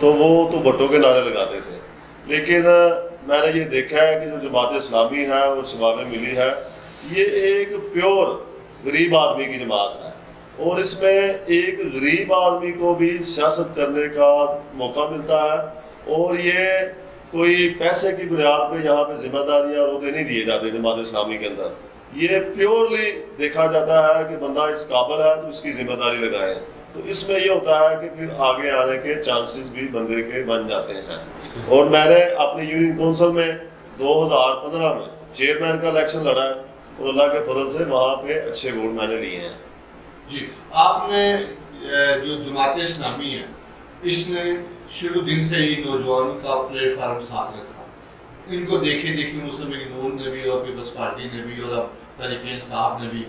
تو وہ تو بھٹو کے نعرے لگاتے تھے، لیکن میں نے یہ دیکھا ہے کہ جو جماعت اسلامی ہے اور شباب ملی ہے، یہ ایک پیور غریب آدمی کی جماعت ہے، اور اس میں ایک غریب آدمی کو بھی سیاست کرنے کا موقع ملتا ہے، اور یہ کوئی پیسے کی بنیاد پہ یہاں پہ ذمہ داریاں اور عہدے نہیں دیے جاتے جماعت اسلامی کے اندر۔ یہ پیورلی دیکھا جاتا ہے کہ بندہ اس قابل ہے تو اس کی ذمہ داری لگائیں، تو اس میں یہ ہوتا ہے کہ پھر آگے آنے کے چانسز بھی بندے کے بن جاتے ہیں۔ اور میں نے اپنی یونین کونسل میں 2015 میں چیئرمین کا الیکشن لڑا ہے، اور اللہ کے فضل سے وہاں پہ اچھے ووٹ میں نے لیے ہیں۔ جی، آپ نے جو جماعت اسلامی ہے، اس نے شروع دن سے ہی نوجوانوں کا پلیٹ فارم ساتھ رکھا، ان کو دیکھے مسلم لیگ نون نے بھی اور پیپلز پارٹی نے بھی اور اب تحریک انصاف نے بھی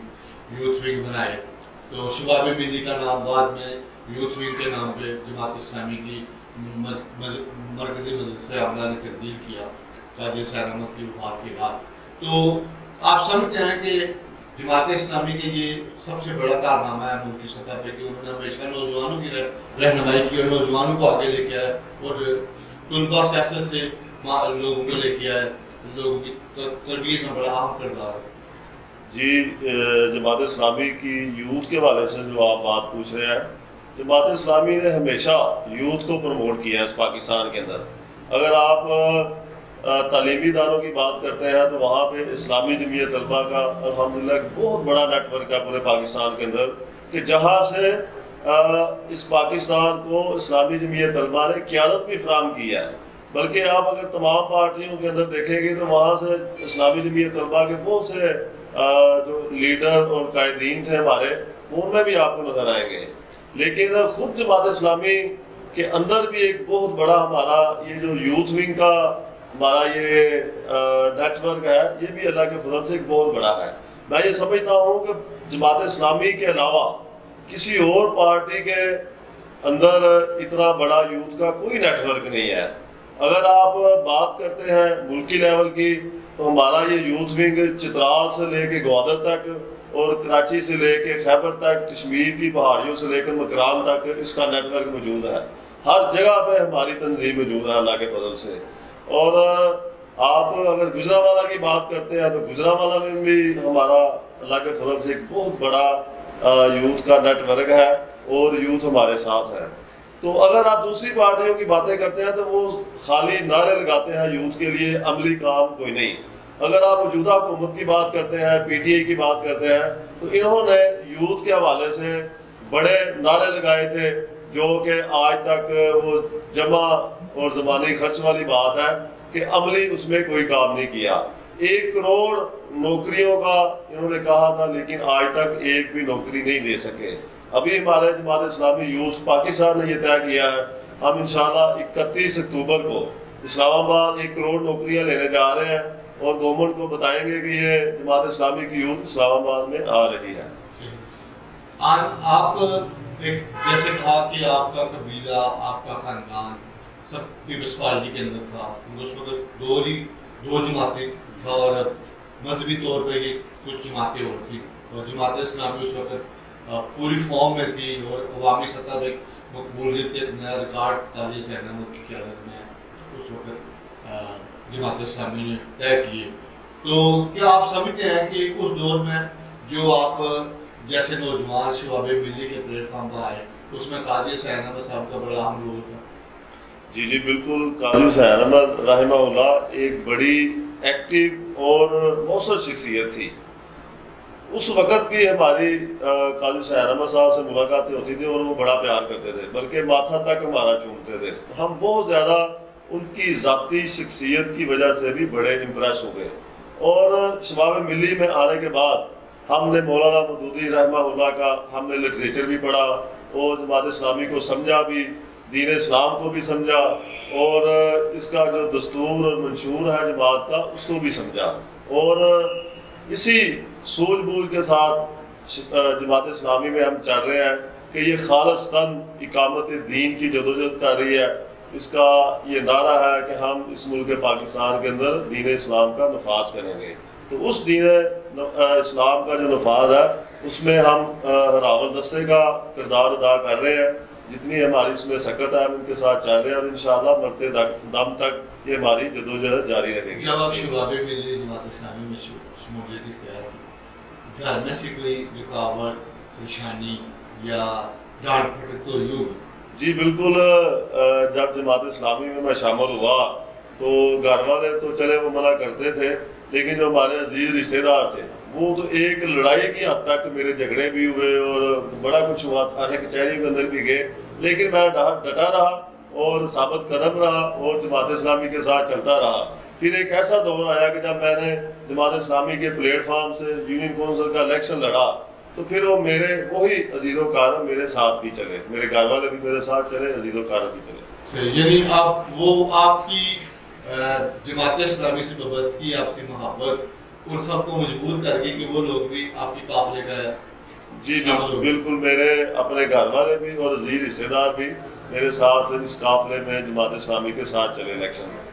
یوتھ ونگ بنائے، تو شباب ملی کا نام بعد میں یوتھ ونگ کے نام پہ جماعت اسلامی کی مرکزی مجلس عاملہ نے تبدیل کیا قاضی حسین احمد کی وفات کے بعد۔ تو آپ سمجھتے ہیں کہ جماعت اسلامی کے یہ سب سے بڑا کارنامہ ہے ملک کی سطح پہ کہ انہوں نے ہمیشہ نوجوانوں کی رہنمائی کی اور نوجوانوں کو آگے لے کے آئے اور طلبہ سیاست سے لوگوں کو لے کے آئے، لوگوں کی تربیت میں بڑا اہم کردار ہے؟ جی، جماعت اسلامی کی یوتھ کے حوالے سے جو آپ بات پوچھ رہے ہیں، جماعت اسلامی نے ہمیشہ یوتھ کو پروموٹ کیا ہے اس پاکستان کے اندر۔ اگر آپ تعلیمی اداروں کی بات کرتے ہیں تو وہاں پہ اسلامی جمعیت طلبہ کا الحمدللہ ایک بہت بڑا نیٹ ورک ہے پورے پاکستان کے اندر، کہ جہاں سے اس پاکستان کو اسلامی جمعیت طلبہ نے قیادت بھی فراہم کیا ہے۔ بلکہ آپ اگر تمام پارٹیوں کے اندر دیکھیں گے تو وہاں سے اسلامی جمعیت طلبہ کے بہت سے جو لیڈر اور قائدین تھے ہمارے، ان میں بھی آپ کو نظر آئیں گے۔ لیکن خود جماعت اسلامی کے اندر بھی ایک بہت بڑا ہمارا یہ جو یوتھ ونگ کا ہمارا یہ نیٹ ورک ہے، یہ بھی اللہ کے فضل سے ایک بہت بڑا ہے۔ میں یہ سمجھتا ہوں کہ جماعت اسلامی کے علاوہ کسی اور پارٹی کے اندر اتنا بڑا یوتھ کا کوئی نیٹ ورک نہیں ہے۔ اگر آپ بات کرتے ہیں ملکی لیول کی تو ہمارا یہ یوتھ ونگ چترال سے لے کے گوادر تک اور کراچی سے لے کے خیبر تک، کشمیر کی پہاڑیوں سے لے کر مکران تک اس کا نیٹ ورک موجود ہے۔ ہر جگہ پہ ہماری تنظیم موجود ہے اللہ کے فضل سے۔ اور آپ اگر گجرانوالہ کی بات کرتے ہیں تو گجرانوالہ میں بھی ہمارا اللہ کے فضل سے ایک بہت بڑا یوتھ کا نیٹ ورک ہے اور یوتھ ہمارے ساتھ ہے۔ تو اگر آپ دوسری پارٹیوں کی باتیں کرتے ہیں تو وہ خالی نعرے لگاتے ہیں یوتھ کے لیے، عملی کام کوئی نہیں۔ اگر آپ موجودہ حکومت کی بات کرتے ہیں، پی ٹی آئی کی بات کرتے ہیں، تو انہوں نے یوتھ کے حوالے سے بڑے نعرے لگائے تھے جو کہ آج تک وہ جمع اور زبانی خرچ والی بات ہے کہ عملی اس میں کوئی کام نہیں کیا۔ 1 کروڑ نوکریوں کا انہوں نے کہا تھا، لیکن آج تک ایک بھی نوکری نہیں دے سکے۔ ابھی ہمارے جماعت اسلامی یوتھ پاکستان نے یہ طے کیا ہے، ہم انشاءاللہ 31 اکتوبر کو اسلام آباد 1 کروڑ نوکریاں لینے جا رہے ہیں اور گورنمنٹ کو بتائیں گے کہ یہ جماعت اسلامی کی یوتھ اسلام آباد میں آ رہی ہے۔ آپ جیسے کہا کہ آپ کا قبیلہ، آپ کا خاندان سب پیپلز پارٹی کے اندر تھا، اس وقت دو جماعتیں تھا اور مذہبی طور پہ یہ کچھ جماعتیں اور تھیں، اور جماعت اسلامی اس وقت پوری فارم میں تھی اور عوامی سطح پہ مقبولیت کے نیا ریکارڈ قاضی حسین احمد کی قیادت میں اس وقت جماعت اسلامی نے طے کیے۔ تو کیا آپ سمجھتے ہیں کہ اس دور میں جو آپ جیسے نوجوان شباب ملی کے پلیٹ فارم پر آئے، اس میں قاضی حسین احمد صاحب کا بڑا اہم رول تھا؟ جی بالکل، قاضی حسین احمد رحمہ اللہ ایک بڑی ایکٹیو اور مؤثر شخصیت تھی۔ اس وقت بھی ہماری قاضی حسین احمد صاحب سے ملاقاتیں ہوتی تھی اور وہ بڑا پیار کرتے تھے، بلکہ ماتھا تک ہمارا چومتے تھے۔ ہم بہت زیادہ ان کی ذاتی شخصیت کی وجہ سے بھی بڑے امپریس ہو گئے، اور شباب ملی میں آنے کے بعد ہم نے مولانا مودودی رحمہ اللہ کا ہم نے لٹریچر بھی پڑھا اور جماعت اسلامی کو سمجھا بھی، دین اسلام کو بھی سمجھا، اور اس کا جو دستور اور منشور ہے جماعت کا اس کو بھی سمجھا، اور اسی سوجھ بوجھ کے ساتھ جماعت اسلامی میں ہم چل رہے ہیں کہ یہ خالصتاً اقامت دین کی جدوجہد کر رہی ہے۔ اس کا یہ نعرہ ہے کہ ہم اس ملک پاکستان کے اندر دین اسلام کا نفاذ کریں گے۔ تو اس دین اسلام کا جو نفاذ ہے اس میں ہم راول دستے کا کردار ادا کر رہے ہیں، جتنی ہماری اس میں سکت ہے ہم ان کے ساتھ چل رہے ہیں اور انشاءاللہ مرتے دم تک یہ ہماری جدوجہد جاری رہے گی۔ جب آپ شباب ملی جماعت اسلامی میں شمولیت اختیار کی، گھر میں سے کوئی رکاوٹ، پریشانی یا ڈانٹ پھٹک تو ہوئی ہوگی؟ جی بالکل، جب جماعت اسلامی میں شامل ہوا تو گھر والے تو چلے وہ منع کرتے تھے، لیکن جو ہمارے عزیز رشتے دار تھے وہ تو ایک لڑائی کی حد تک میرے جھگڑے بھی ہوئے اور بڑا کچھ ہوا تھا، کچہری کے اندر بھی گئے، لیکن میں ڈٹا رہا اور ثابت قدم رہا اور جماعت اسلامی کے ساتھ چلتا رہا۔ پھر ایک ایسا دور آیا کہ جب میں نے جماعت اسلامی کے پلیٹ فارم سے یونین کونسل کا الیکشن لڑا تو پھر وہ میرے وہی عزیز و کارم میرے ساتھ بھی چلے، میرے گھر والے بھی میرے ساتھ چلے، عزیز و کارم بھی چلے۔ یعنی آپ کی جماعت اسلامی سے وابستگی، آپ سے محبت ان سب کو مجبور کر کے کہ وہ لوگ بھی آپ کی قافلے کا جی بالکل، میرے اپنے گھر والے بھی اور عزیز رشتے دار بھی میرے ساتھ اس قافلے میں جماعت اسلامی کے ساتھ چلے الیکشن میں۔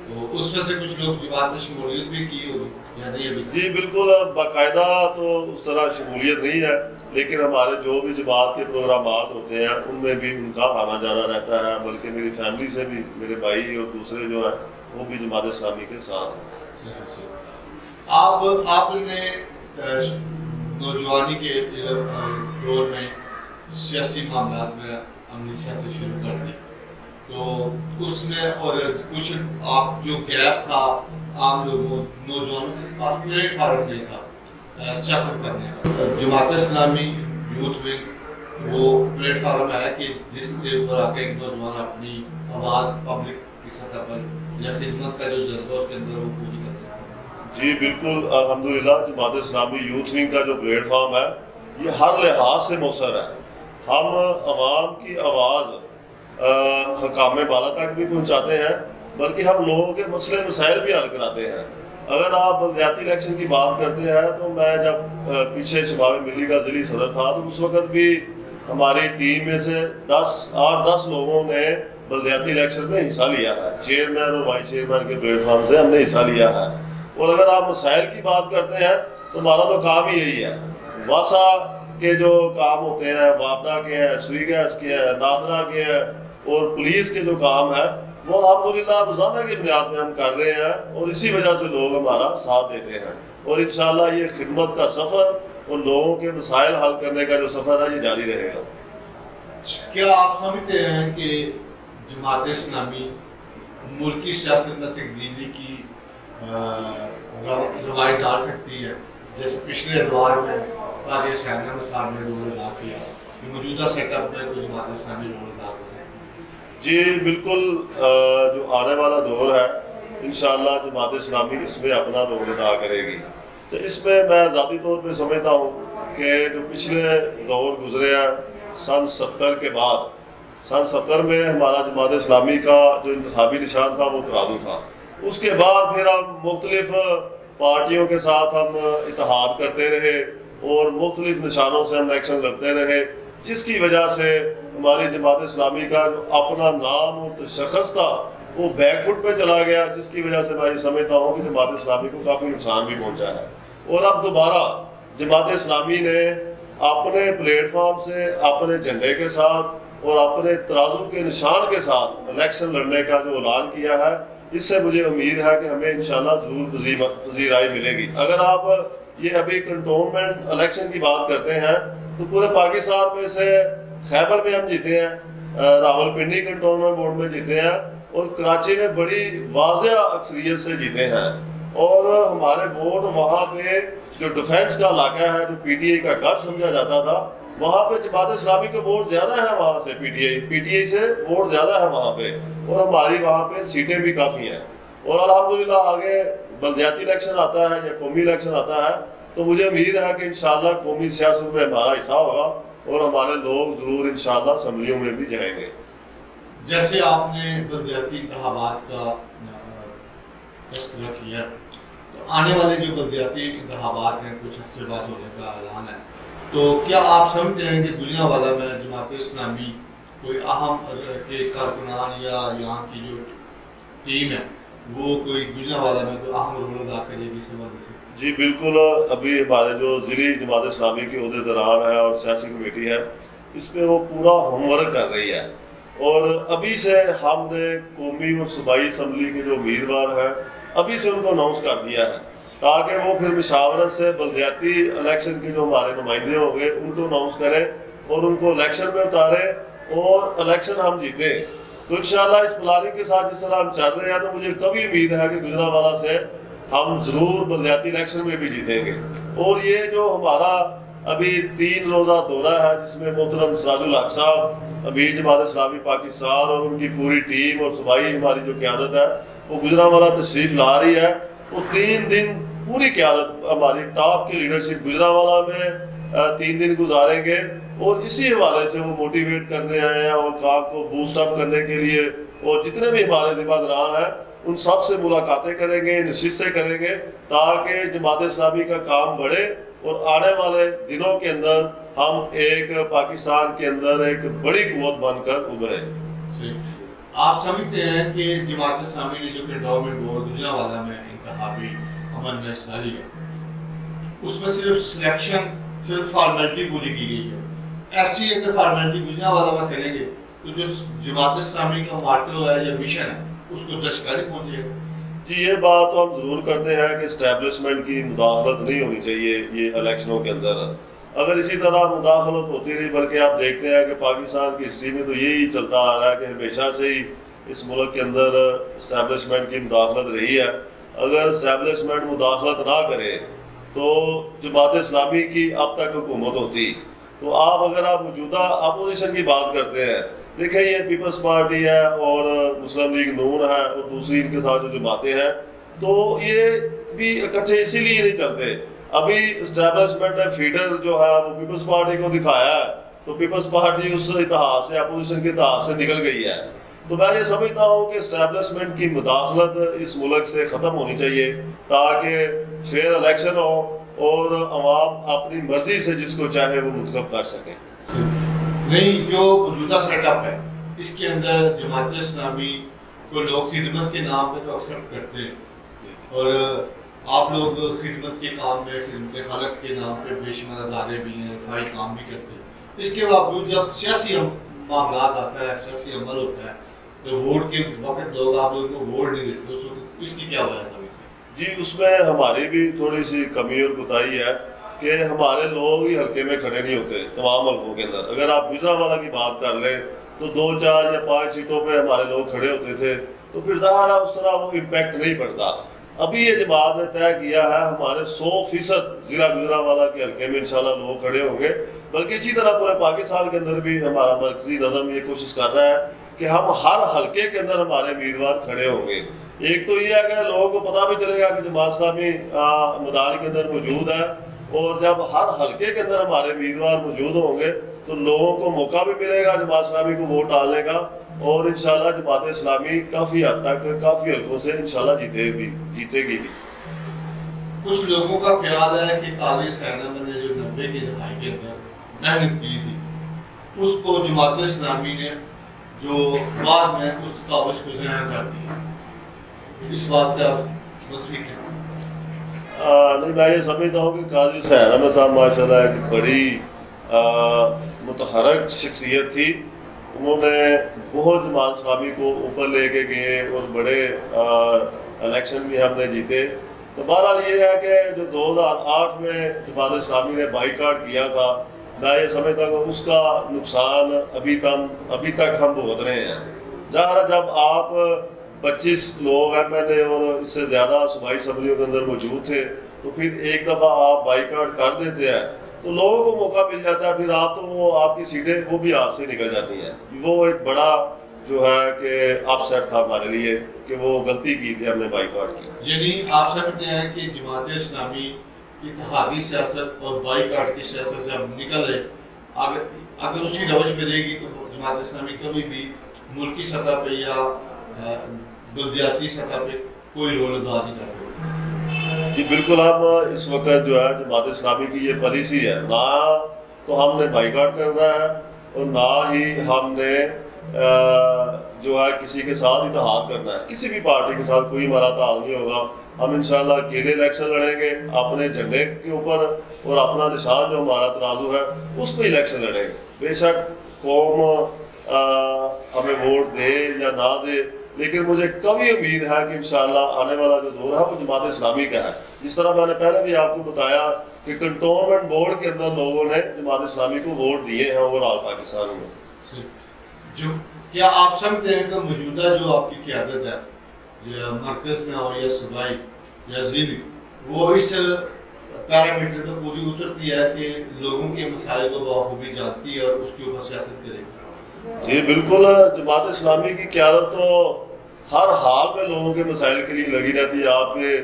تو اس میں سے کچھ لوگ جماعت میں شمولیت بھی کی ہوگی یا نہیں ابھی؟ جی بالکل، باقاعدہ تو اس طرح شمولیت نہیں ہے، لیکن ہمارے جو بھی جماعت کے پروگرامات ہوتے ہیں ان میں بھی ان کا آنا جانا رہتا ہے، بلکہ میری فیملی سے بھی میرے بھائی اور دوسرے جو ہیں وہ بھی جماعت اسلامی کے ساتھ ہیں۔ آپ نے نوجوانی کے دور میں سیاسی معاملات میں عملی سیاست شروع کر دی، تو اس میں اور کچھ آپ جو گیپ تھا عام لوگوں نوجوانوں کے پاس پلیٹ فارم نہیں تھا سیاست کرنے کا، جماعت اسلامی یوتھ ونگ وہ پلیٹ فارم ہے کہ جس کے اوپر آ کے ایک نوجوان اپنی آواز پبلک کی سطح پر یا خدمت کا جو جذبہ اس کے اندر وہ پوری کر سکتا ہے۔ جی بالکل، الحمدللہ جماعت اسلامی یوتھ ونگ کا جو پلیٹ فارم ہے یہ ہر لحاظ سے مؤثر ہے۔ ہم عوام کی آواز حکام بالا تک بھی پہنچاتے ہیں، بلکہ ہم لوگوں کے مسئلے مسائل بھی حل کراتے ہیں۔ اگر آپ بلدیاتی الیکشن کی بات کرتے ہیں تو میں جب پیچھے شباب ملی کا ضلعی صدر تھا تو اس وقت بھی ہماری ٹیم میں سے 8-10 لوگوں نے بلدیاتی الیکشن میں حصہ لیا ہے، چیئرمین اور وائس چیئرمین کے پلیٹ فارم سے ہم نے حصہ لیا ہے۔ اور اگر آپ مسائل کی بات کرتے ہیں تو ہمارا تو کام ہی یہی ہے، واسا کے جو کام ہوتے ہیں، وابڈا کے ہیں، سوئی گیس کے ہیں، نادرا کے ہیں اور پولیس کے جو کام ہے وہ الحمدللہ روزانہ کی بنیاد میں ہم کر رہے ہیں اور اسی وجہ سے لوگ ہمارا ساتھ دیتے ہیں، اور انشاءاللہ یہ خدمت کا سفر اور لوگوں کے مسائل حل کرنے کا جو سفر ہے یہ جاری رہے گا۔ کیا آپ سمجھتے ہیں کہ جماعت اسلامی ملکی سیاست میں تبدیلی کی روایت ڈال سکتی ہے، جیسے پچھلے ادوار میں قاضی حسین صاحب نے رول ادا کیا، کہ موجودہ سیٹ اپ میں کوئی جماعت اسلامی رول ادا کر سکتی ہے؟ جی بالکل، جو آنے والا دور ہے انشاءاللہ جماعت اسلامی اس میں اپنا رول ادا کرے گی۔ تو اس میں میں ذاتی طور پہ سمجھتا ہوں کہ جو پچھلے دور گزرے ہیں سن 70 کے بعد، سن 70 میں ہمارا جماعت اسلامی کا جو انتخابی نشان تھا وہ ترازو تھا، اس کے بعد پھر ہم مختلف پارٹیوں کے ساتھ ہم اتحاد کرتے رہے اور مختلف نشانوں سے ہم الیکشن لڑتے رہے، جس کی وجہ سے ہماری جماعت اسلامی کا جو اپنا نام اور تشخص تھا وہ بیک فٹ پہ چلا گیا، جس کی وجہ سے میں یہ سمجھتا ہوں کہ جماعت اسلامی کو کافی نقصان بھی پہنچا ہے۔ اور اب دوبارہ جماعت اسلامی نے اپنے پلیٹ فارم سے، اپنے جھنڈے کے ساتھ اور اپنے ترازو کے نشان کے ساتھ الیکشن لڑنے کا جو اعلان کیا ہے، اس سے مجھے امید ہے کہ ہمیں انشاءاللہ ضرور پذیرائی ملے گی۔ اگر آپ یہ ابھی کنٹونمنٹ الیکشن کی بات کرتے ہیں تو پورے پاکستان میں سے خیبر میں ہم جیتے ہیں، راولپنڈی کنٹونمنٹ بورڈ میں جیتے ہیں اور کراچی میں بڑی واضح اکثریت سے جیتے ہیں، اور ہمارے ووٹ وہاں پہ جو ڈیفینس کا علاقہ ہے جو پی ٹی آئی کا گڑھ سمجھا جاتا تھا، وہاں پہ جماعت اسلامی کے ووٹ زیادہ ہیں وہاں سے، پی ٹی آئی سے ووٹ زیادہ ہے وہاں پہ، اور ہماری وہاں پہ سیٹیں بھی کافی ہیں۔ اور الحمدللہ آگے بلدیاتی الیکشن آتا ہے یا قومی الیکشن آتا ہے تو مجھے امید ہے کہ انشاءاللہ قومی سیاست میں ہمارا حصہ ہوگا اور ہمارے لوگ ضرور انشاءاللہ اسمبلیوں میں بھی جائیں گے۔ جیسے آپ نے بلدیاتی انتخابات کا تذکرہ کیا، تو آنے والے جو بلدیاتی انتخابات ہیں کچھ عرصے بعد ہونے کا اعلان ہے، تو کیا آپ سمجھتے ہیں کہ گوجرانوالہ میں جماعت اسلامی کوئی اہم کے کارکنان یا یہاں کی جو ٹیم ہے وہ کوئی گوجرانوالہ میں کوئی اہم رول ادا کرے گی اس حوالے سے؟ جی بالکل، ابھی ہمارے جو ضلعی جماعت اسلامی کے عہدیداران ہیں اور سیاسی کمیٹی ہے اس پہ وہ پورا ہوم ورک کر رہی ہے، اور ابھی سے ہم نے قومی اور صوبائی اسمبلی کے جو امیدوار ہیں ابھی سے ان کو اناؤنس کر دیا ہے، تاکہ وہ پھر مشاورت سے بلدیاتی الیکشن کے جو ہمارے نمائندے ہوں گے ان کو اناؤنس کریں اور ان کو الیکشن میں اتاریں اور الیکشن ہم جیتیں۔ تو انشاءاللہ اس پلاننگ کے ساتھ جس طرح ہم چل رہے ہیں تو مجھے کبھی امید ہے کہ گجرانوالہ سے ہم ضرور بلدیاتی الیکشن میں بھی جیتیں گے۔ اور یہ جو ہمارا ابھی 3 روزہ دورہ ہے جس میں محترم سراج الحق صاحب، امیر جماعت اسلامی پاکستان اور ان کی پوری ٹیم اور صوبائی ہماری جو قیادت ہے وہ گجرانوالہ تشریف لا رہی ہے، وہ 3 دن پوری قیادت ہماری ٹاپ کی لیڈرشپ گجرانوالہ میں 3 دن گزاریں گے، اور اسی حوالے سے وہ موٹیویٹ کرنے آئے ہیں اور کام کو بوسٹ اپ کرنے کے لیے، اور جتنے بھی ہمارے ذمہ داران ہیں ان سب سے ملاقاتیں کریں گے، نشستیں کریں گے، تاکہ جماعت اسلامی کا کام بڑھے اور آنے والے دنوں کے اندر ہم ایک پاکستان کے اندر ایک بڑی قوت بن کر ابھریں۔ آپ سمجھتے ہیں کہ جماعت اسلامی نے جو کنٹونمنٹ بورڈ گجرانوالہ میں انتخابی عمل میں حصہ لیا، اس میں صرف سلیکشن، صرف فارمیلٹی پوری کی گئی ہے، ایسی اگر فارمیلٹی گجرانوالہ میں کریں گے تو جو جماعت اسلامی کا ماٹو ہے یا مشن ہے اس کو دشکاری پہنچے گا؟ جی یہ بات تو ہم ضرور کرتے ہیں کہ اسٹیبلشمنٹ کی مداخلت نہیں ہونی چاہیے یہ الیکشنوں کے اندر۔ اگر اسی طرح مداخلت ہوتی رہی، بلکہ آپ دیکھتے ہیں کہ پاکستان کی ہسٹری میں تو یہی چلتا آ رہا ہے کہ ہمیشہ سے ہی اس ملک کے اندر اسٹیبلشمنٹ کی مداخلت رہی ہے۔ اگر اسٹیبلشمنٹ مداخلت نہ کرے تو جماعت اسلامی کی اب تک حکومت ہوتی، تو اگر آپ موجودہ اپوزیشن کی بات کرتے ہیں، دیکھیں یہ پیپلز پارٹی ہے اور مسلم لیگ نون ہے اور دوسری ان کے ساتھ جو جماعتیں ہیں، تو یہ بھی اکٹھے اسی لیے نہیں چلتے۔ ابھی اسٹیبلشمنٹ نے فیڈر جو ہے وہ پیپلز پارٹی کو دکھایا ہے، تو پیپلز پارٹی اس اتحاد سے، اپوزیشن کے اتحاد سے نکل گئی ہے۔ تو میں یہ سمجھتا ہوں کہ اسٹیبلشمنٹ کی مداخلت اس ملک سے ختم ہونی چاہیے، تاکہ فیئر الیکشن ہو اور عوام اپنی مرضی سے جس کو چاہے وہ منتخب کر سکیں۔ نہیں، جو موجودہ سیٹ اپ ہے اس کے اندر جماعت اسلامی کو لوگ خدمت کے نام پہ تو ایکسپٹ کرتے ہیں، اور آپ لوگ خدمت کے کام میں، خدمت خلق کے نام پہ بے شمار ادارے بھی ہیں، بھائی کام بھی کرتے ہیں۔ اس کے باوجود جب سیاسی معاملات آتا ہے، سیاسی عمل ہوتا ہے، تو ووٹ کے وقت لوگ آپ لوگوں کو ووٹ نہیں دیتے، اس کی کیا وجہ سمجھتے ہیں؟ جی اس میں ہماری بھی تھوڑی سی کمی اور کوتاہی ہے کہ ہمارے لوگ ہی حلقے میں کھڑے نہیں ہوتے تمام حلقوں کے اندر۔ اگر آپ گجرانوالہ کی بات کر لیں تو 2، 4 یا 5 سیٹوں پہ ہمارے لوگ کھڑے ہوتے تھے، تو پھر ظاہر ہے اس طرح وہ امپیکٹ نہیں پڑتا۔ ابھی یہ جماعت نے طے کیا ہے ہمارے 100% ضلع گجرانوالہ کے حلقے میں انشاءاللہ لوگ کھڑے ہوں گے، بلکہ اسی طرح پورے پاکستان کے اندر بھی ہمارا مرکزی نظم یہ کوشش کر رہا ہے کہ ہم ہر حلقے کے اندر ہمارے امیدوار کھڑے ہوں گے۔ ایک تو یہ ہے کہ لوگوں کو پتہ بھی چلے گا کہ جماعت اسلامی میدان کے اندر موجود ہے، اور جب ہر حلقے کے اندر ہمارے امیدوار موجود ہوں گے تو لوگوں کو موقع بھی ملے گا جماعت اسلامی کو ووٹ ڈالنے کا، اور انشاءاللہ جماعت اسلامی کافی حد تک کافی حلقوں سے انشاءاللہ جیتے گی بھی۔ کچھ لوگوں کا خیال ہے کہ قاضی حسین احمد نے جو 90 کی دہائی کے اندر محنت کی تھی، اس کو جماعت اسلامی نے جو بعد میں اس کاوش کو ذہن کر دیا، اس بات کا متفق ہے؟ نہیں، میں یہ سمجھتا ہوں کہ قاضی حسین احمد صاحب ماشاءاللہ ایک بڑی متحرک شخصیت تھی۔ انہوں نے بہت جماعت اسلامی کو اوپر لے کے گئے اور بڑے الیکشن بھی ہم نے جیتے۔ تو بہرحال یہ ہے کہ جو 2008 میں جماعت اسلامی نے بائیکاٹ کیا تھا، میں یہ سمجھتا ہوں کہ اس کا نقصان ابھی تک ہم بھگت رہے ہیں۔ ظاہر جب آپ 25 لوگ MLA اور اس سے زیادہ صوبائی اسمبلیوں کے اندر موجود تھے، تو پھر ایک دفعہ آپ بائیکاٹ کر دیتے ہیں تو لوگوں کو موقع مل جاتا ہے، پھر آپ کی سیٹیں وہ بھی ہاتھ سے نکل جاتی ہیں۔ وہ ایک بڑا جو ہے کہ اپ سیٹ تھا ہمارے لیے کہ وہ غلطی کی تھی ہم نے بائیکاٹ کی۔ یعنی آپ سمجھتے ہیں کہ جماعت اسلامی اتحادی سیاست اور بائیکاٹ کی سیاست سے اب نکل ہے، اگر اسی روش پہ رہے گی تو جماعت اسلامی کبھی بھی ملکی سطح پہ یا بلدیاتی سطح پہ کوئی رول ادا نہیں کر سکتے؟ جی بالکل، ہم اس وقت جو ہے جماعت اسلامی کی یہ پالیسی ہے، نہ تو ہم نے بائیکاٹ کرنا ہے اور نہ ہی ہم نے جو ہے کسی کے ساتھ اتحاد کرنا ہے، کسی بھی پارٹی کے ساتھ کوئی ہمارا تعاون نہیں ہوگا۔ ہم انشاءاللہ اکیلے الیکشن لڑیں گے اپنے جھنڈے کے اوپر، اور اپنا نشان جو ہمارا ترازو ہے اس پہ الیکشن لڑیں گے۔ بے شک قوم ہمیں ووٹ دے یا نہ دے، لیکن مجھے کبھی امید ہے کہ انشاءاللہ آنے والا جو دور ہے وہ جماعت اسلامی کا ہے. جس طرح میں نے پہلے بھی آپ کو بتایا کہ کنٹونمنٹ بورڈ کے اندر لوگوں نے جماعت اسلامی کو ووٹ دیے ہیں اوور آل پاکستان میں. کیا آپ سمجھتے ہیں کہ موجودہ جو آپ کی قیادت ہے یا مرکز میں ہو یا صوبائی یا ضلعی، وہ اس پیرامیٹر پہ پوری اترتی ہے کہ لوگوں کے مسائل کو بخوبی جانتی ہے اور اس کے اوپر سیاست کرے گی؟ جی بالکل، جماعت اسلامی کی قیادت تو ہر حال میں لوگوں کے مسائل کے لیے لگی رہتی ہے. آپ کے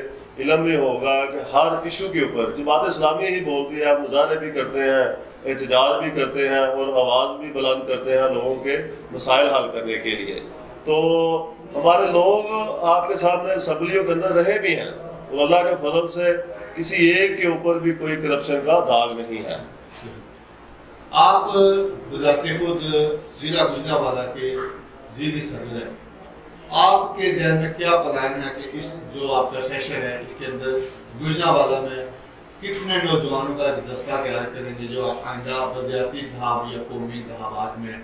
علم میں ہوگا کہ ہر ایشو کے اوپر جماعت اسلامی ہی بولتی ہے. مظاہرے بھی کرتے ہیں، احتجاج بھی کرتے ہیں اور آواز بھی بلند کرتے ہیں لوگوں کے مسائل حل کرنے کے لیے. تو ہمارے لوگ آپ کے سامنے اسمبلیوں کے اندر رہے بھی ہیں اور اللہ کے فضل سے کسی ایک کے اوپر بھی کوئی کرپشن کا داغ نہیں ہے. آپ بذات خود ضلع گجرانوالہ کے ضلعی صدر ہیں، آپ کے ذہن میں کیا پلان ہے کہ اس جو آپ کا سیشن ہے اس کے اندر گجرانوالہ میں کتنے نوجوانوں کا دستہ تیار کریں گے جو آئندہ بلدیاتی انتخاب یا قومی انتخابات میں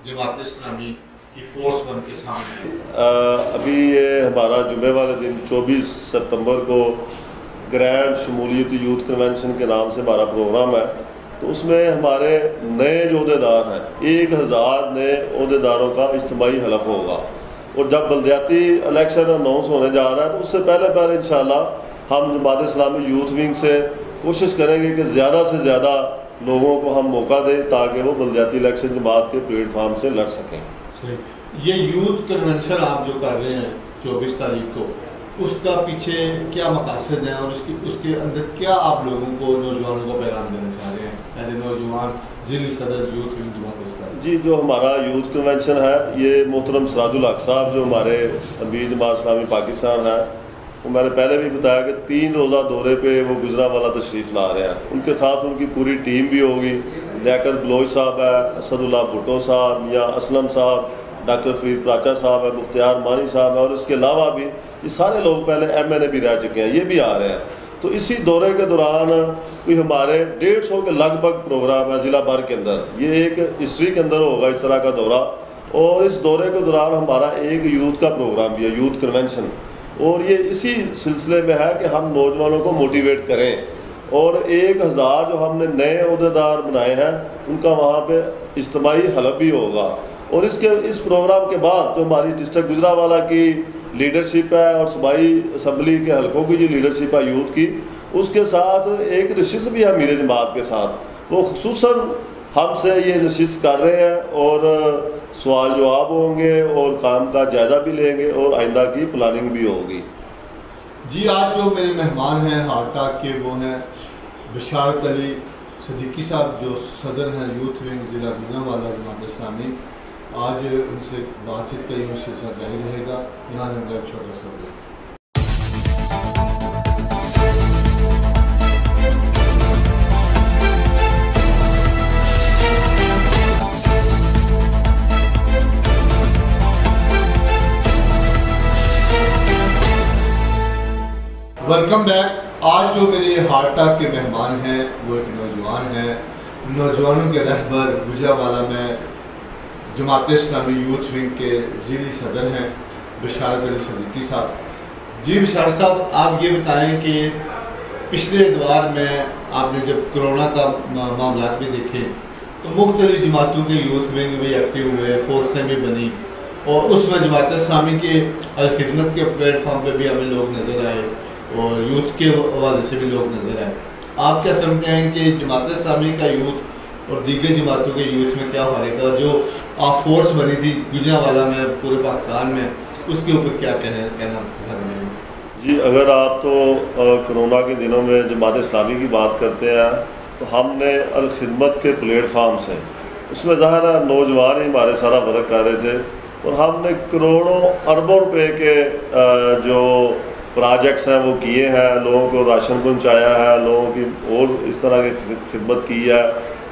جماعت اسلامی کی فورس بن کے سامنے ہے؟ ابھی یہ ہمارا جمعے والے دن 24 ستمبر کو گرینڈ شمولیت یوتھ کنونشن کے نام سے ہمارا پروگرام ہے. تو اس میں ہمارے نئے جو عہدیدار ہیں 1000 نئے عہدیداروں کا اجتماعی حلف ہوگا. اور جب بلدیاتی الیکشن اناؤنس ہونے جا رہا ہے تو اس سے پہلے انشاءاللہ ہم جماعت اسلامی یوتھ ونگ سے کوشش کریں گے کہ زیادہ سے زیادہ لوگوں کو ہم موقع دیں تاکہ وہ بلدیاتی الیکشن جماعت کے پلیٹ فارم سے لڑ سکیں. یہ یوتھ کنونشن آپ جو کر رہے ہیں 24 تاریخ کو، اس کا پیچھے کیا مقاصد ہیں اور اس کے اندر کیا آپ لوگوں کو نوجوانوں کو پیغام دینا چاہ رہے ہیں ایز اے نوجوان ضلعی صدر یوتھ ونگ جماعت اسلامی؟ جی، جو ہمارا یوتھ کنونشن ہے یہ محترم سراج الحق صاحب جو ہمارے امیر جماعت اسلامی پاکستان ہے، وہ میں نے پہلے بھی بتایا کہ 3 روزہ دورے پہ وہ گجرانوالہ تشریف لا رہے ہیں. ان کے ساتھ ان کی پوری ٹیم بھی ہوگی. لیاقت بلوچ صاحب ہے، اسد اللہ بھٹو صاحب، میاں اسلم صاحب، ڈاکٹر فرید پراچا صاحب ہے، مختار مانی صاحب ہے، اور اس کے علاوہ بھی یہ سارے لوگ پہلے MNA بھی رہ چکے ہیں، یہ بھی آ رہے ہیں. تو اسی دورے کے دوران کوئی ہمارے 150 کے لگ بھگ پروگرام ہے ضلع بھر کے اندر. یہ ایک ہسٹری کے اندر ہوگا اس طرح کا دورہ. اور اس دورے کے دوران ہمارا ایک یوتھ کا پروگرام بھی ہے، یوتھ کنونشن. اور یہ اسی سلسلے میں ہے کہ ہم نوجوانوں کو موٹیویٹ کریں. اور 1000 جو ہم نے نئے عہدیدار بنائے ہیں ان کا وہاں پہ اجتماعی حلف بھی ہوگا. اور اس پروگرام کے بعد جو ہماری ڈسٹرکٹ گجرانوالہ کی لیڈرشپ ہے اور صوبائی اسمبلی کے حلقوں کی جو لیڈرشپ ہے یوتھ کی، اس کے ساتھ ایک نشست بھی ہے میرے جماعت کے ساتھ. وہ خصوصاً ہم سے یہ نشست کر رہے ہیں اور سوال جواب ہوں گے اور کام کا جائزہ بھی لیں گے اور آئندہ کی پلاننگ بھی ہوگی. جی، آج جو میرے مہمان ہیں ہارٹ ٹاک کے وہ ہیں بشارت علی صدیقی صاحب جو صدر ہیں یوتھ ونگ ضلع گجرانوالہ جماعت اسلامی. آج ان سے بات چیت کا یہ سلسلہ جاری رہے گا. یہاں ہم ایک چھوٹا سا بریک. Welcome back. آج جو میرے ہارٹ ٹاک کے مہمان ہیں وہ ایک نوجوان ہیں، نوجوانوں کے رہبر گجرانوالہ میں جماعت اسلامی یوتھ ونگ کے ضلعی صدر ہیں بشارت علی صدیقی صاحب. جی بشارت صاحب، آپ یہ بتائیں کہ پچھلے اتوار میں آپ نے جب کرونا کا معاملات بھی دیکھے تو مختلف جماعتوں کے یوتھ ونگ بھی ایکٹیو ہوئے، فورسیں بھی بنی، اور اس میں جماعت اسلامی کے الخدمت کے پلیٹ فارم پہ بھی ہمیں لوگ نظر آئے اور یوتھ کے حوالے سے بھی لوگ نظر آئے. آپ کیا سمجھتے ہیں کہ جماعت اسلامی کا یوتھ اور دیگر جماعتوں کے یوتھ میں کیا فرق ہے، جو آپ فورس بنی تھی گجرانوالہ میں پورے پاکستان میں، اس کے اوپر کیا کہنا پسند ہے؟ جی، اگر آپ تو کرونا کے دنوں میں جماعت اسلامی کی بات کرتے ہیں تو ہم نے الخدمت کے پلیٹ فارم سے، اس میں ظاہر ہے نوجوان ہی ہمارے سارا ورک کر رہے تھے، اور ہم نے کروڑوں اربوں روپے کے جو پروجیکٹس ہیں وہ کیے ہیں. لوگوں کو راشن پہنچایا ہے، لوگوں کی اور اس طرح کی خدمت کی ہے.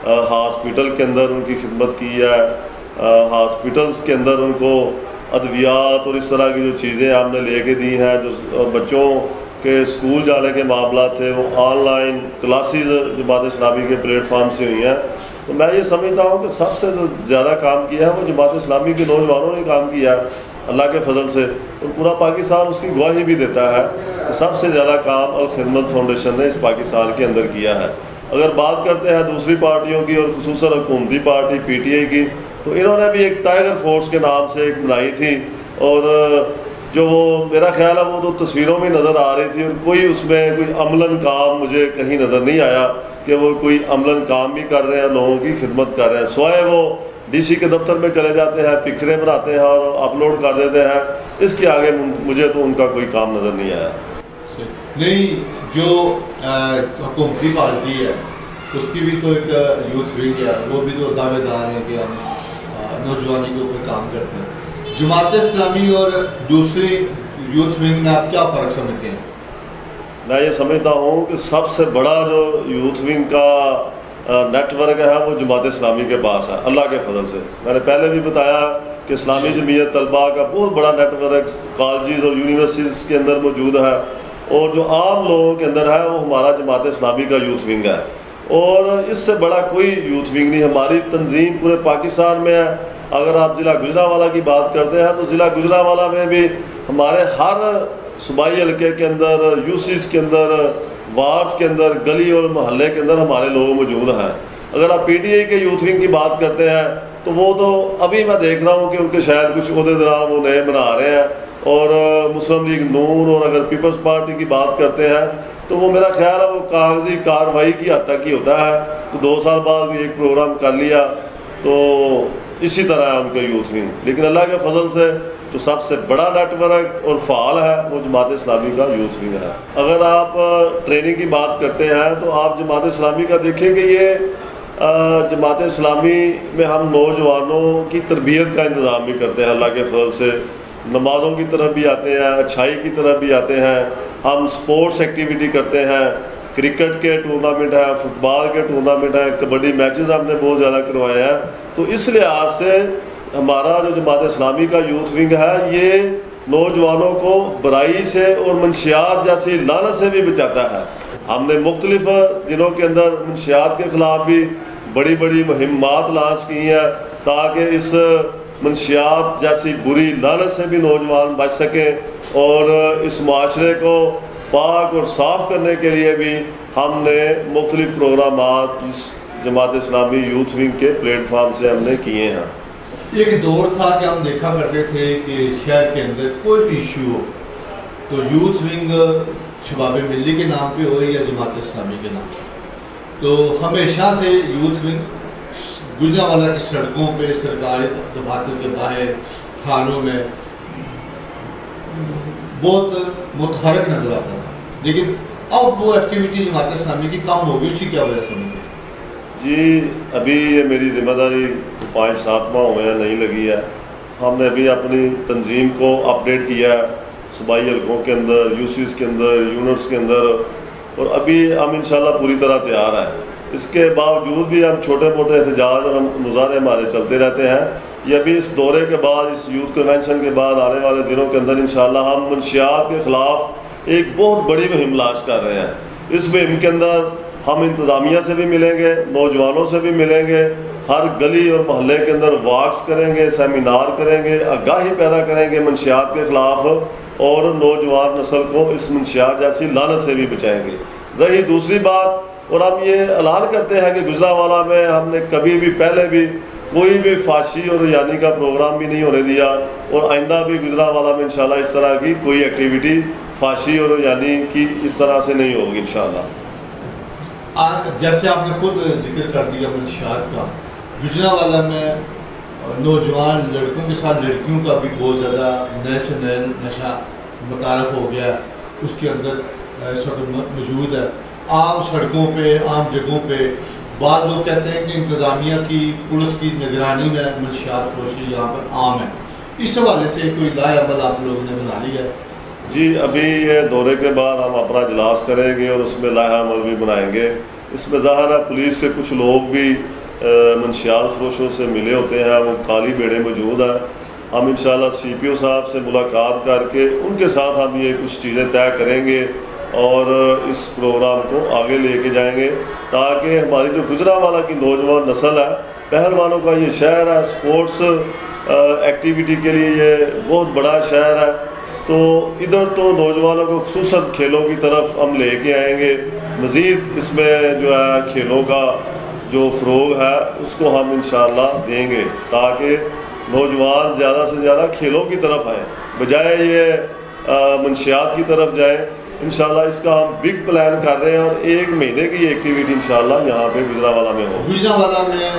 ہاسپٹل کے اندر ان کی خدمت کی ہے، ہاسپٹلس کے اندر ان کو ادویات اور اس طرح کی جو چیزیں ہم نے لے کے دی ہیں. جو بچوں کے اسکول جانے کے معاملات تھے وہ on line classes Jamaat Islami کے پلیٹ فارم سے ہوئی ہیں. تو میں یہ سمجھتا ہوں کہ سب سے جو زیادہ کام کیا ہے وہ جماعت اسلامی کے نوجوانوں نے کام کیا ہے اللہ کے فضل سے، اور پورا پاکستان اس کی گواہی بھی دیتا ہے کہ سب سے زیادہ کام الخدمت فاؤنڈیشن نے اس پاکستان کے اندر کیا ہے۔ اگر بات کرتے ہیں دوسری پارٹیوں کی اور خصوصاً حکومتی پارٹی پی ٹی آئی کی، تو انہوں نے بھی ایک ٹائیگر فورس کے نام سے ایک بنائی تھی، اور جو وہ میرا خیال ہے وہ تو تصویروں میں نظر آ رہی تھی، اور کوئی اس میں کوئی عملاً کام مجھے کہیں نظر نہیں آیا کہ وہ کوئی عملاً کام بھی کر رہے ہیں، لوگوں کی خدمت کر رہے ہیں، سوائے وہ ڈی سی کے دفتر میں چلے جاتے ہیں، پکچریں بناتے ہیں اور اپلوڈ کر دیتے ہیں، اس کے آگے مجھے تو ان کا کوئی کام نظر نہیں آیا۔ نہیں، جو حکومتی پارٹی ہے اس کی بھی تو ایک یوتھ ونگ ہے، وہ بھی تو دعوے دار ہیں کہ ہم نوجوانی کے اوپر کام کرتے ہیں۔ جماعت اسلامی اور دوسری یوتھ ونگ میں آپ کیا فرق سمجھتے ہیں؟ میں یہ سمجھتا ہوں کہ سب سے بڑا جو یوتھ ونگ کا نیٹ ورک ہے وہ جماعت اسلامی کے پاس ہے اللہ کے فضل سے۔ میں نے پہلے بھی بتایا کہ اسلامی جمعیت طلباء کا بہت بڑا نیٹ ورک کالجز اور یونیورسٹیز کے اندر موجود ہے، اور جو عام لوگوں کے اندر ہے وہ ہمارا جماعت اسلامی کا یوتھ ونگ ہے، اور اس سے بڑا کوئی یوتھ ونگ نہیں۔ ہماری تنظیم پورے پاکستان میں ہے۔ اگر آپ ضلع گجرانوالہ کی بات کرتے ہیں تو ضلع گجرانوالہ میں بھی ہمارے ہر صوبائی حلقے کے اندر، یو سیز کے اندر، وارڈز کے اندر، گلی اور محلے کے اندر ہمارے لوگ موجود ہیں۔ اگر آپ پی ٹی آئی کے یوتھ ونگ کی بات کرتے ہیں تو وہ تو ابھی میں دیکھ رہا ہوں کہ ان کے شاید کچھ عہدیدار وہ نئے بنا رہے ہیں، اور مسلم لیگ نون اور اگر پیپلز پارٹی کی بات کرتے ہیں تو وہ میرا خیال ہے وہ کاغذی کارروائی کی حد تک ہی ہوتا ہے، تو 2 سال بعد بھی ایک پروگرام کر لیا، تو اسی طرح ہے ان کا یوتھ ونگ۔ لیکن اللہ کے فضل سے جو سب سے بڑا نیٹ ورک اور فعال ہے وہ جماعت اسلامی کا یوتھ ونگ ہے۔ اگر آپ ٹریننگ کی بات کرتے ہیں تو آپ جماعت اسلامی کا دیکھیں کہ یہ جماعت اسلامی میں ہم نوجوانوں کی تربیت کا انتظام بھی کرتے ہیں اللہ کے فضل سے، نمازوں کی طرف بھی آتے ہیں، اچھائی کی طرف بھی آتے ہیں، ہم سپورٹس ایکٹیویٹی کرتے ہیں، کرکٹ کے ٹورنامنٹ ہے، فٹ بال کے ٹورنامنٹ ہے، کبڈی میچز ہم نے بہت زیادہ کروائے ہیں۔ تو اس لحاظ سے ہمارا جو جماعت اسلامی کا یوتھ ونگ ہے یہ نوجوانوں کو برائی سے اور منشیات جیسی لعنت سے بھی بچاتا ہے۔ ہم نے مختلف دنوں کے اندر منشیات کے خلاف بھی بڑی بڑی مہمات لانچ کی ہیں تاکہ اس منشیات جیسی بری لعنت سے بھی نوجوان بچ سکیں، اور اس معاشرے کو پاک اور صاف کرنے کے لیے بھی ہم نے مختلف پروگرامات اس جماعت اسلامی یوتھ ونگ کے پلیٹ فارم سے ہم نے کیے ہیں۔ ایک دور تھا کہ ہم دیکھا کرتے تھے کہ شہر کے اندر کوئی بھی ایشو ہو تو یوتھ ونگ شباب ملی کے نام پہ ہو یا جماعت اسلامی کے نام پہ، تو ہمیشہ سے یوتھ ونگ گجرانوالہ کی سڑکوں پہ، سرکاری دفاتر کے باہر، تھانوں میں بہت متحرک نظر آتا تھا، لیکن اب وہ ایکٹیویٹی جماعت اسلامی کی کم ہوگی، اس کی کیا وجہ سمجھتے ہیں؟ جی ابھی یہ میری ذمہ داری 5-7 ماہ ہوئے ہیں نہیں لگی ہے۔ ہم نے ابھی اپنی تنظیم کو اپڈیٹ کیا ہے صوبائی حلقوں کے اندر، یو سیز کے اندر، یونٹس کے اندر، اور ابھی ہم انشاءاللہ پوری طرح تیار ہیں۔ اس کے باوجود بھی ہم چھوٹے موٹے احتجاج اور مظاہرے ہمارے چلتے رہتے ہیں۔ یہ ابھی اس دورے کے بعد، اس یوتھ کنونشن کے بعد آنے والے دنوں کے اندر انشاءاللہ ہم منشیات کے خلاف ایک بہت بڑی مہم لانچ کر رہے ہیں۔ اس مہم کے اندر ہم انتظامیہ سے بھی ملیں گے، نوجوانوں سے بھی ملیں گے، ہر گلی اور محلے کے اندر واکس کریں گے، سیمینار کریں گے، آگاہی پیدا کریں گے منشیات کے خلاف، اور نوجوان نسل کو اس منشیات جیسی لعنت سے بھی بچائیں گے۔ رہی دوسری بات، اور ہم یہ اعلان کرتے ہیں کہ گجرانوالہ میں ہم نے کبھی بھی پہلے بھی کوئی بھی فحاشی اور ریانی کا پروگرام بھی نہیں ہونے دیا، اور آئندہ بھی گجرانوالہ میں انشاءاللہ اس طرح کی کوئی ایکٹیویٹی فحاشی اور ریانی کی اس طرح سے نہیں ہوگی انشاءاللہ۔ جیسے آپ نے خود ذکر کر دیا منشیات کا، گجرانوالہ میں نوجوان لڑکوں کے ساتھ لڑکیوں کا بھی بہت زیادہ نئے سے نئے نشہ متعارف ہو گیا ہے، اس کے اندر اس وقت موجود ہے عام سڑکوں پہ، عام جگہوں پہ۔ بعض لوگ کہتے ہیں کہ انتظامیہ کی، پولیس کی نگرانی میں منشیات فروشی یہاں پر عام ہے، اس حوالے سے کوئی لائحہ عمل آپ لوگوں نے بنا لیا ہے؟ جی ابھی یہ دورے کے بعد ہم اپنا اجلاس کریں گے اور اس میں لائحہ عمل بھی بنائیں گے۔ اس میں ظاہر ہے پولیس کے کچھ لوگ بھی منشیات فروشوں سے ملے ہوتے ہیں، وہ کالی بیڑے موجود ہیں۔ ہم انشاءاللہ سی پی او صاحب سے ملاقات کر کے ان کے ساتھ ہم یہ کچھ چیزیں طے کریں گے اور اس پروگرام کو آگے لے کے جائیں گے تاکہ ہماری جو گجرانوالہ کی نوجوان نسل ہے، پہلوانوں کا یہ شہر ہے، سپورٹس ایکٹیویٹی کے لیے یہ بہت بڑا شہر ہے، تو ادھر تو نوجوانوں کو خصوصاً کھیلوں کی طرف ہم لے کے آئیں گے، مزید اس میں جو ہے کھیلوں کا جو فروغ ہے اس کو ہم انشاءاللہ دیں گے تاکہ نوجوان زیادہ سے زیادہ کھیلوں کی طرف آئیں بجائے یہ منشیات کی طرف جائیں۔ انشاءاللہ اس کا ہم بگ پلان کر رہے ہیں اور 1 مہینے کی ایکٹیویٹی انشاءاللہ یہاں پہ گجرانوالہ میں ہوگی۔ گجرانوالہ میں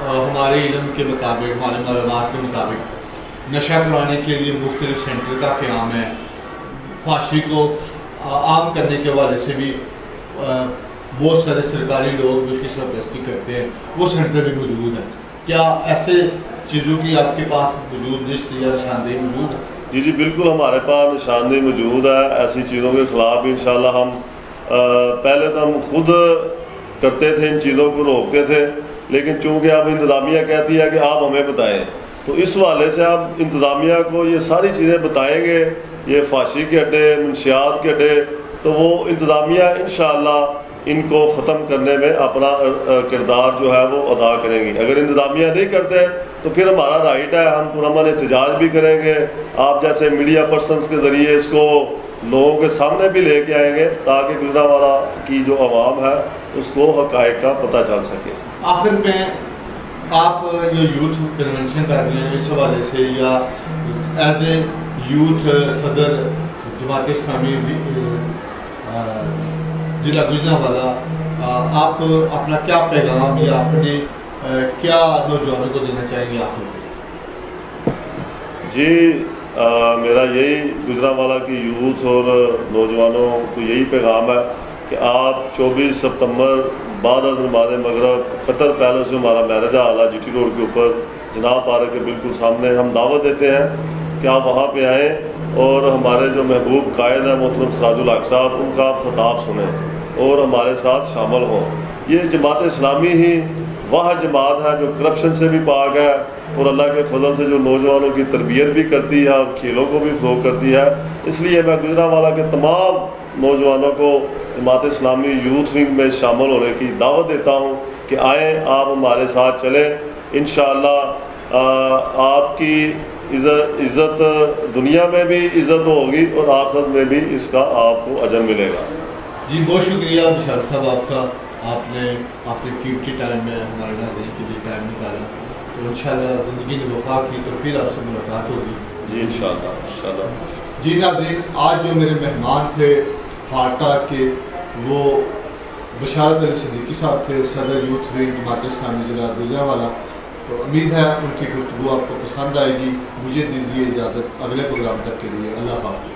ہمارے علم کے مطابق، ہمارے معلومات کے مطابق نشہ کرانے کے لیے مختلف سینٹر کا قیام ہے، فحاشی کو عام کرنے کے حوالے سے بھی بہت سارے سرکاری لوگ جو اس کی سرپرستی کرتے ہیں وہ سینٹر بھی موجود ہے۔ کیا ایسے چیزوں کی آپ کے پاس وجود لسٹ یا نشاندہی موجود ہے؟ جی بالکل ہمارے پاس نشاندہی موجود ہے۔ ایسی چیزوں کے خلاف بھی انشاءاللہ ہم پہلے تو ہم خود کرتے تھے، ان چیزوں کو روکتے تھے، لیکن چونکہ اب انتظامیہ کہتی ہے کہ آپ ہمیں بتائیں، تو اس حوالے سے آپ انتظامیہ کو یہ ساری چیزیں بتائیں گے، یہ فحاشی کے اڈے، منشیات کے اڈے، تو وہ انتظامیہ انشاءاللہ ان کو ختم کرنے میں اپنا کردار جو ہے وہ ادا کریں گی۔ اگر انتظامیہ نہیں کرتے تو پھر ہمارا رائٹ ہے، ہم پرامن احتجاج بھی کریں گے، آپ جیسے میڈیا پرسنز کے ذریعے اس کو لوگوں کے سامنے بھی لے کے آئیں گے تاکہ گجرانوالہ کی جو عوام ہے اس کو حقائق کا پتہ چل سکے۔ آخر میں آپ جو یوتھ کنونشن کر رہے ہیں اس حوالے سے، یا ایز اے یوتھ صدر جماعت اسلامی ضلع گجرانوالہ، آپ اپنا کیا پیغام یا اپنے کیا نوجوانوں کو دینا چاہیں گے آخر میں؟ جی میرا یہی گجرانوالہ کی یوتھ اور نوجوانوں کو یہی پیغام ہے کہ آپ 24 ستمبر بعد از نماز مغرب قطر پیلس جو ہمارا میرج ہال ہے GT روڈ کے اوپر جناب پارک کے بالکل سامنے، ہم دعوت دیتے ہیں کہ آپ وہاں پہ آئیں اور ہمارے جو محبوب قائد ہیں محترم سراج الحق صاحب، ان کا آپ خطاب سنیں اور ہمارے ساتھ شامل ہوں۔ یہ جماعت اسلامی ہی وہ جماعت ہے جو کرپشن سے بھی پاک ہے اور اللہ کے فضل سے جو نوجوانوں کی تربیت بھی کرتی ہے اور کھیلوں کو بھی فروغ کرتی ہے۔ اس لیے میں گجرانوالہ کے تمام نوجوانوں کو جماعت اسلامی یوتھ ونگ میں شامل ہونے کی دعوت دیتا ہوں کہ آئیں، آپ ہمارے ساتھ چلیں، انشاءاللہ آپ کی عزت دنیا میں بھی عزت ہوگی اور آخرت میں بھی اس کا آپ کو اجر ملے گا۔ جی بہت شکریہ بشار صاحب آپ کا، آپ نے اپنے قیمتی ٹائم میں ہمارے ناظرین کے لیے ٹائم نکالا، تو انشاءاللہ زندگی نے وفا کی تو پھر آپ سے ملاقات ہوگی۔ جی انشاءاللہ۔ جی ناظرین، آج جو میرے مہمان تھے فاٹا کے وہ بشارت علی صدیقی صاحب تھے، صدر یوتھ ونگ جماعت اسلامی ضلع گجرانوالہ۔ تو امید ہے ان کی گفتگو آپ کو پسند آئے گی۔ مجھے دیجیے اجازت، اگلے پروگرام تک کے لیے اللہ حافظ۔